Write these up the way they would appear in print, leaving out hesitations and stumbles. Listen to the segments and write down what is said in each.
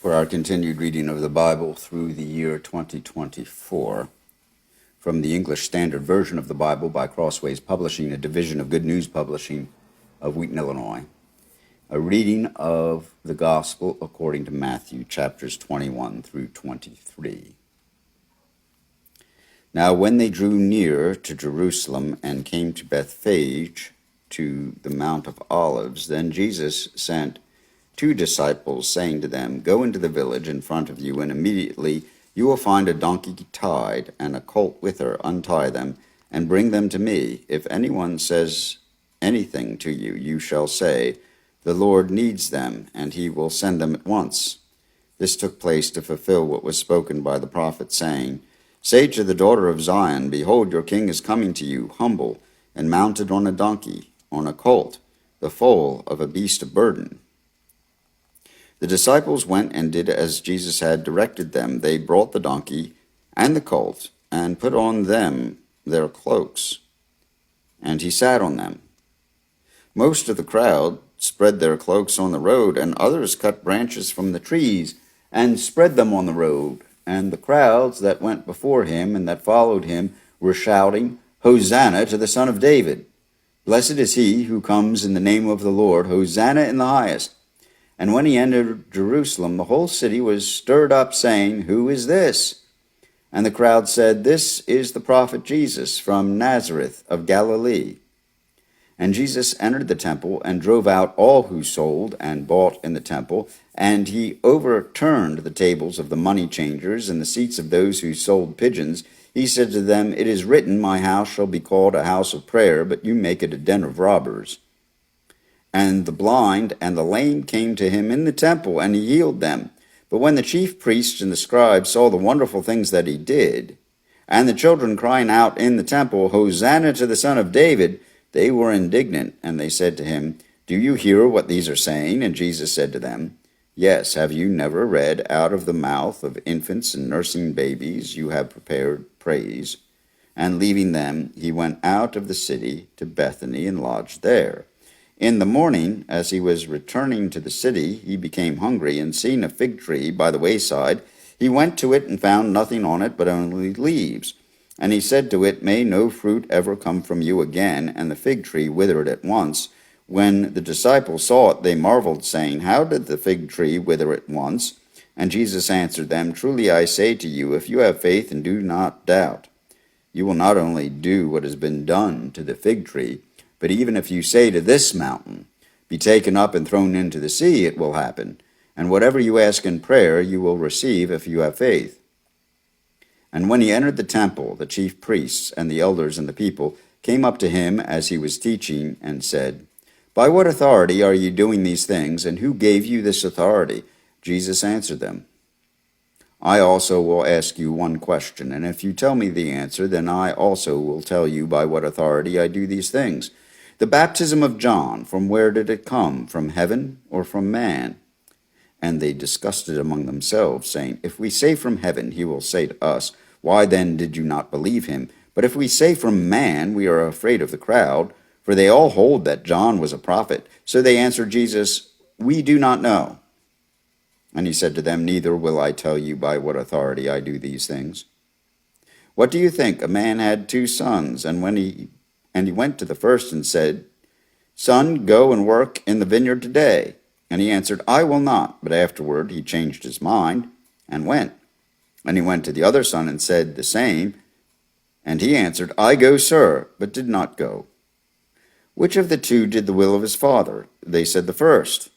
For our continued reading of the Bible through the year 2024, from the English Standard Version of the Bible by Crossways Publishing, a division of Good News Publishing of Wheaton, Illinois. A reading of the Gospel according to Matthew, chapters 21 through 23. Now when they drew near to Jerusalem and came to Bethphage, to the Mount of Olives, then Jesus sent 2 disciples, saying to them, Go into the village in front of you, and immediately you will find a donkey tied and a colt with her. Untie them and bring them to me. If anyone says anything to you, you shall say, The Lord needs them, and he will send them at once. This took place to fulfill what was spoken by the prophet, saying, Say to the daughter of Zion, Behold, your king is coming to you, humble and mounted on a donkey, on a colt, the foal of a beast of burden. The disciples went and did as Jesus had directed them. They brought the donkey and the colt and put on them their cloaks, and he sat on them. Most of the crowd spread their cloaks on the road, and others cut branches from the trees and spread them on the road. And the crowds that went before him and that followed him were shouting, Hosanna to the Son of David! Blessed is he who comes in the name of the Lord! Hosanna in the highest! And when he entered Jerusalem, the whole city was stirred up, saying, Who is this? And the crowd said, This is the prophet Jesus from Nazareth of Galilee. And Jesus entered the temple and drove out all who sold and bought in the temple, and he overturned the tables of the money changers and the seats of those who sold pigeons. He said to them, It is written, My house shall be called a house of prayer, but you make it a den of robbers. And the blind and the lame came to him in the temple, and he healed them. But when the chief priests and the scribes saw the wonderful things that he did, and the children crying out in the temple, Hosanna to the Son of David, they were indignant, and they said to him, Do you hear what these are saying? And Jesus said to them, Yes, have you never read, Out of the mouth of infants and nursing babies you have prepared praise? And leaving them, he went out of the city to Bethany and lodged there. In the morning, as he was returning to the city, he became hungry, and seeing a fig tree by the wayside, he went to it and found nothing on it but only leaves. And he said to it, May no fruit ever come from you again. And the fig tree withered at once. When the disciples saw it, they marveled, saying, How did the fig tree wither at once? And Jesus answered them, Truly I say to you, if you have faith and do not doubt, you will not only do what has been done to the fig tree, but even if you say to this mountain, Be taken up and thrown into the sea, it will happen. And whatever you ask in prayer, you will receive if you have faith. And when he entered the temple, the chief priests and the elders and the people came up to him as he was teaching and said, By what authority are you doing these things, and who gave you this authority? Jesus answered them, I also will ask you one question, and if you tell me the answer, then I also will tell you by what authority I do these things. The baptism of John, from where did it come? From heaven or from man? And they discussed it among themselves, saying, If we say from heaven, he will say to us, Why then did you not believe him? But if we say from man, we are afraid of the crowd, for they all hold that John was a prophet. So they answered Jesus, We do not know. And he said to them, Neither will I tell you by what authority I do these things. What do you think? A man had 2 sons, and he went to the first and said, Son, go and work in the vineyard today. And he answered, I will not. But afterward he changed his mind and went. And he went to the other son and said the same. And he answered, I go, sir, but did not go. Which of the 2 did the will of his father? They said, The first.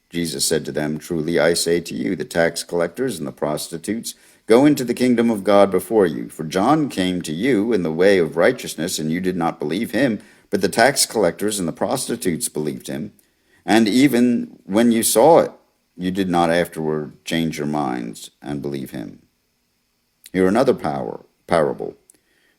Jesus said to them, Truly I say to you, the tax collectors and the prostitutes go into the kingdom of God before you. For John came to you in the way of righteousness, and you did not believe him, but the tax collectors and the prostitutes believed him. And even when you saw it, you did not afterward change your minds and believe him. Here another parable.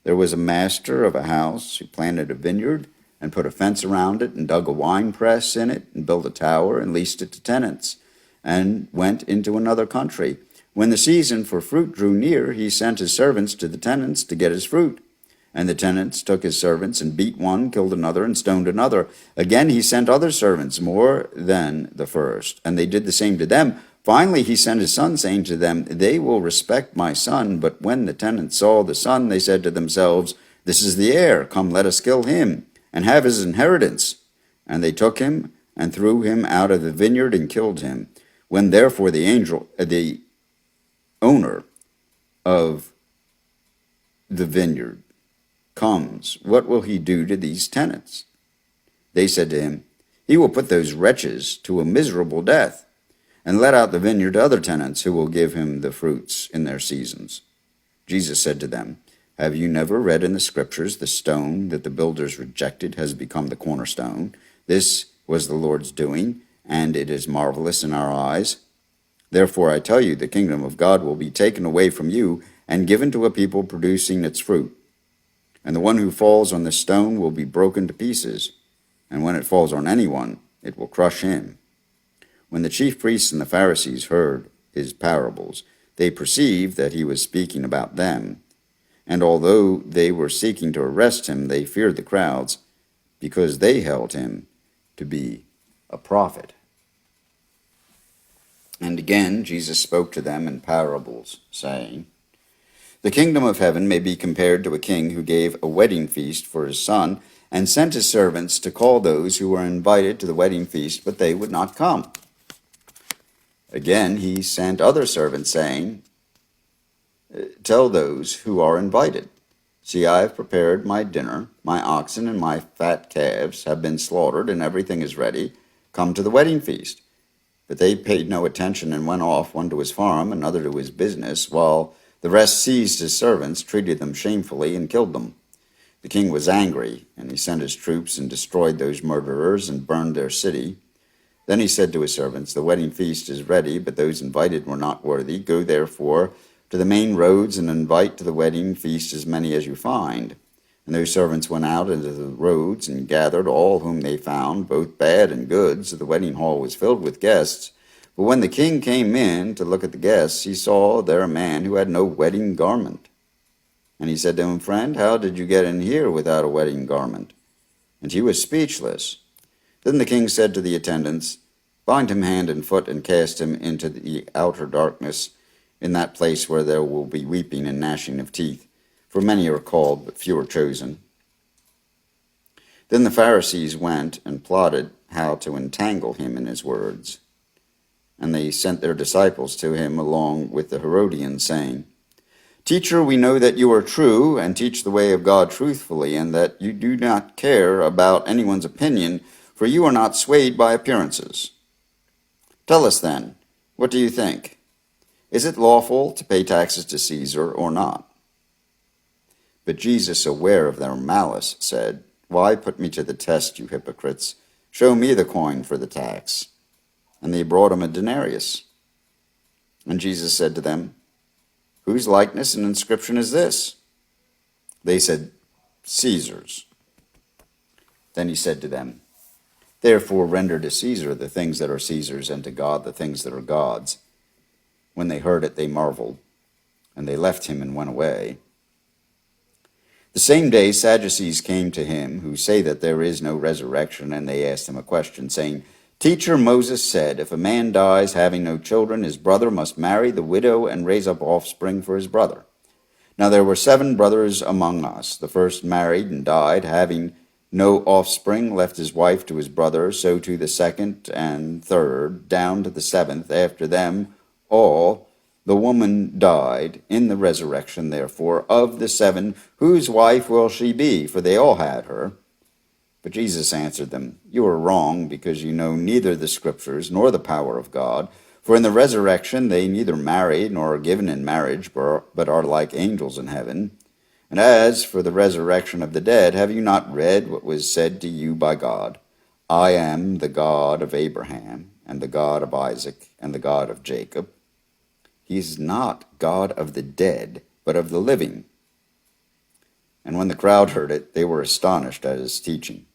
There was a master of a house who planted a vineyard and put a fence around it and dug a wine press in it and built a tower and leased it to tenants and went into another country. When the season for fruit drew near, he sent his servants to the tenants to get his fruit. And the tenants took his servants and beat one, killed another, and stoned another. Again he sent other servants, more than the first, and they did the same to them. Finally, he sent his son, saying to them, They will respect my son. But when the tenants saw the son, they said to themselves, This is the heir. Come, let us kill him, and have his inheritance. And they took him, and threw him out of the vineyard, and killed him. When therefore the owner of the vineyard comes, what will he do to these tenants? They said to him, He will put those wretches to a miserable death, and let out the vineyard to other tenants who will give him the fruits in their seasons. Jesus said to them, Have you never read in the Scriptures, the stone that the builders rejected has become the cornerstone? This was the Lord's doing, and it is marvelous in our eyes. Therefore I tell you, the kingdom of God will be taken away from you and given to a people producing its fruit. And the one who falls on the stone will be broken to pieces, and when it falls on anyone, it will crush him. When the chief priests and the Pharisees heard his parables, they perceived that he was speaking about them. And although they were seeking to arrest him, they feared the crowds, because they held him to be a prophet. And again Jesus spoke to them in parables, saying, The kingdom of heaven may be compared to a king who gave a wedding feast for his son, and sent his servants to call those who were invited to the wedding feast, but they would not come. Again he sent other servants, saying, Tell those who are invited, See, I have prepared my dinner, my oxen and my fat calves have been slaughtered, and everything is ready. Come to the wedding feast. But they paid no attention and went off, one to his farm, another to his business, while the rest seized his servants, treated them shamefully, and killed them. The king was angry, and he sent his troops and destroyed those murderers and burned their city. Then he said to his servants, The wedding feast is ready, but those invited were not worthy. Go therefore to the main roads and invite to the wedding feast as many as you find. And those servants went out into the roads and gathered all whom they found, both bad and good, so the wedding hall was filled with guests. But when the king came in to look at the guests, he saw there a man who had no wedding garment. And he said to him, Friend, how did you get in here without a wedding garment? And he was speechless. Then the king said to the attendants, Bind him hand and foot and cast him into the outer darkness, in that place where there will be weeping and gnashing of teeth. For many are called, but few are chosen. Then the Pharisees went and plotted how to entangle him in his words. And they sent their disciples to him along with the Herodians, saying, Teacher, we know that you are true and teach the way of God truthfully, and that you do not care about anyone's opinion, for you are not swayed by appearances. Tell us then, what do you think? Is it lawful to pay taxes to Caesar or not? But Jesus, aware of their malice, said, Why put me to the test, you hypocrites? Show me the coin for the tax. And they brought him a denarius. And Jesus said to them, Whose likeness and inscription is this? They said, Caesar's. Then he said to them, Therefore render to Caesar the things that are Caesar's, and to God the things that are God's. When they heard it, they marveled, and they left him and went away. The same day Sadducees came to him, who say that there is no resurrection, and they asked him a question, saying, Teacher, Moses said, if a man dies having no children, his brother must marry the widow and raise up offspring for his brother. Now there were 7 brothers among us. The first married and died, having no offspring, left his wife to his brother. So to the second and third, down to the 7th. After them all, the woman died. In the resurrection, therefore, of the 7, whose wife will she be? For they all had her. But Jesus answered them, You are wrong, because you know neither the Scriptures nor the power of God. For in the resurrection they neither marry nor are given in marriage, but are like angels in heaven. And as for the resurrection of the dead, have you not read what was said to you by God? I am the God of Abraham, and the God of Isaac, and the God of Jacob. He is not God of the dead, but of the living. And when the crowd heard it, they were astonished at his teaching.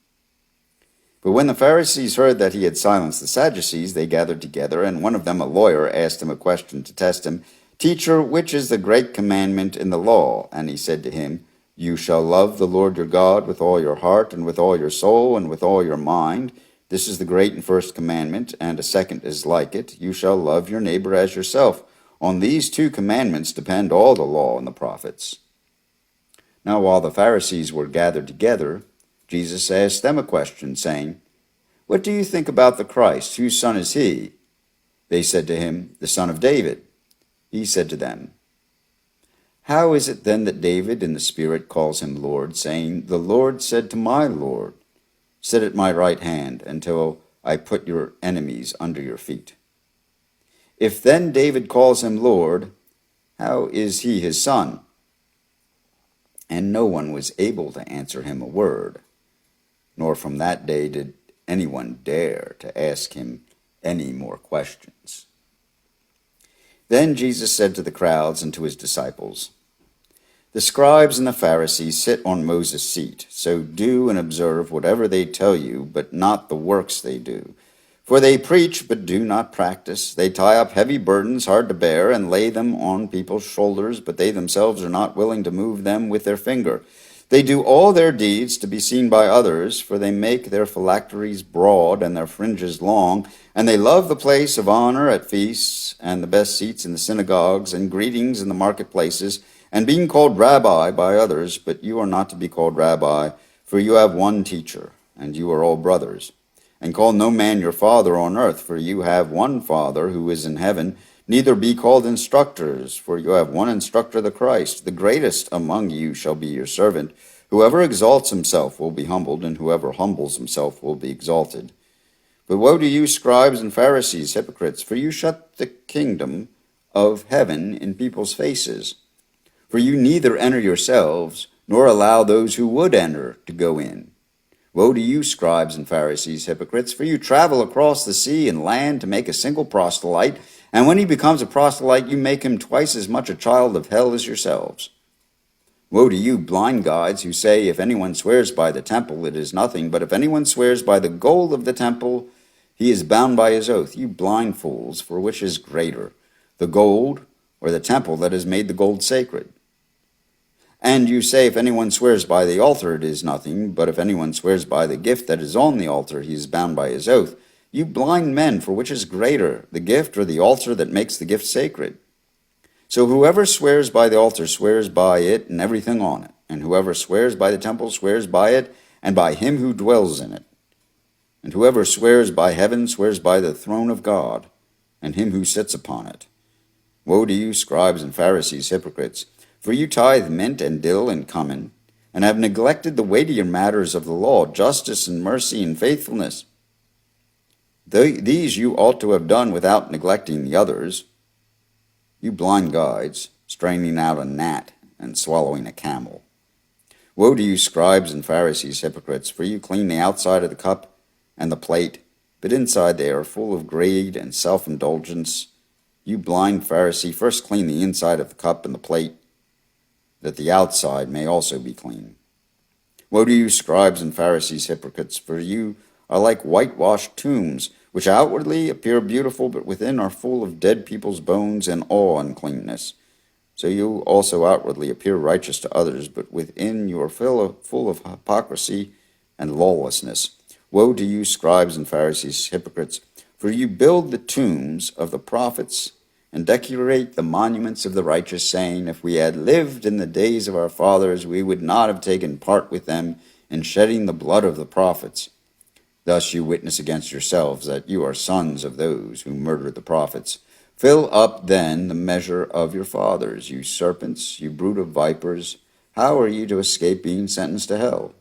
But when the Pharisees heard that he had silenced the Sadducees, they gathered together, and one of them, a lawyer, asked him a question to test him. Teacher, which is the great commandment in the law? And he said to him, You shall love the Lord your God with all your heart, and with all your soul, and with all your mind. This is the great and first commandment, and a second is like it. You shall love your neighbor as yourself. On these two commandments depend all the law and the prophets." Now while the Pharisees were gathered together, Jesus asked them a question, saying, "What do you think about the Christ? Whose son is he?" They said to him, "The son of David." He said to them, "How is it then that David in the Spirit calls him Lord, saying, 'The Lord said to my Lord, sit at my right hand until I put your enemies under your feet'? If then David calls him Lord, how is he his son?" And no one was able to answer him a word, nor from that day did anyone dare to ask him any more questions. Then Jesus said to the crowds and to his disciples, "The scribes and the Pharisees sit on Moses' seat, so do and observe whatever they tell you, but not the works they do. For they preach, but do not practice. They tie up heavy burdens hard to bear and lay them on people's shoulders, but they themselves are not willing to move them with their finger. They do all their deeds to be seen by others, for they make their phylacteries broad and their fringes long, and they love the place of honor at feasts and the best seats in the synagogues and greetings in the marketplaces, and being called rabbi by others. But you are not to be called rabbi, for you have one teacher, and you are all brothers. And call no man your father on earth, for you have one Father who is in heaven. Neither be called instructors, for you have one instructor, the Christ. The greatest among you shall be your servant. Whoever exalts himself will be humbled, and whoever humbles himself will be exalted. But woe to you, scribes and Pharisees, hypocrites, for you shut the kingdom of heaven in people's faces. For you neither enter yourselves, nor allow those who would enter to go in. Woe to you, scribes and Pharisees, hypocrites, for you travel across the sea and land to make a single proselyte, and when he becomes a proselyte, you make him twice as much a child of hell as yourselves. Woe to you, blind guides, who say, if anyone swears by the temple, it is nothing, but if anyone swears by the gold of the temple, he is bound by his oath. You blind fools, for which is greater, the gold or the temple that has made the gold sacred? And you say, if anyone swears by the altar, it is nothing, but if anyone swears by the gift that is on the altar, he is bound by his oath. You blind men, for which is greater, the gift or the altar that makes the gift sacred? So whoever swears by the altar swears by it and everything on it, and whoever swears by the temple swears by it and by him who dwells in it. And whoever swears by heaven swears by the throne of God and him who sits upon it. Woe to you, scribes and Pharisees, hypocrites! For you tithe mint and dill and cumin, and have neglected the weightier matters of the law, justice and mercy and faithfulness. These you ought to have done without neglecting the others. You blind guides, straining out a gnat and swallowing a camel. Woe to you, scribes and Pharisees, hypocrites, for you clean the outside of the cup and the plate, but inside they are full of greed and self-indulgence. You blind Pharisee, first clean the inside of the cup and the plate, that the outside may also be clean. Woe to you, scribes and Pharisees, hypocrites, for you are like whitewashed tombs, which outwardly appear beautiful, but within are full of dead people's bones and all uncleanness. So you also outwardly appear righteous to others, but within you are full of hypocrisy and lawlessness. Woe to you, scribes and Pharisees, hypocrites, for you build the tombs of the prophets and decorate the monuments of the righteous, saying, if we had lived in the days of our fathers, we would not have taken part with them in shedding the blood of the prophets. Thus you witness against yourselves that you are sons of those who murdered the prophets. Fill up then the measure of your fathers, you serpents, you brood of vipers. How are you to escape being sentenced to hell?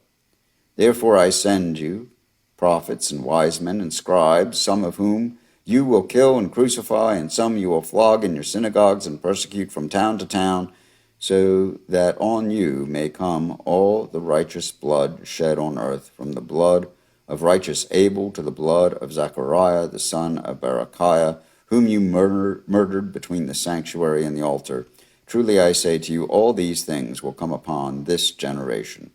Therefore I send you prophets and wise men and scribes, some of whom you will kill and crucify, and some you will flog in your synagogues and persecute from town to town, so that on you may come all the righteous blood shed on earth, from the blood of righteous Abel to the blood of Zechariah the son of Berechiah, whom you murdered between the sanctuary and the altar. Truly I say to you, all these things will come upon this generation.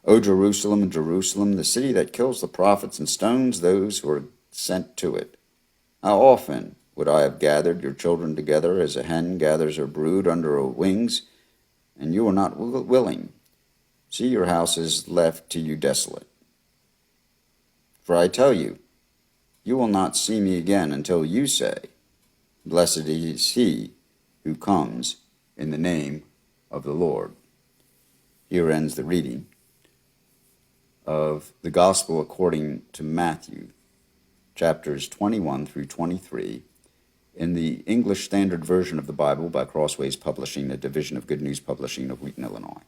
O Jerusalem, Jerusalem, the city that kills the prophets and stones those who are sent to it. How often would I have gathered your children together as a hen gathers her brood under her wings, and you are not willing. See, your house is left to you desolate. For I tell you, you will not see me again until you say, Blessed is he who comes in the name of the Lord. Here ends the reading of the Gospel according to Matthew, chapters 21 through 23, in the English Standard Version of the Bible by Crossways Publishing, a division of Good News Publishing of Wheaton, Illinois.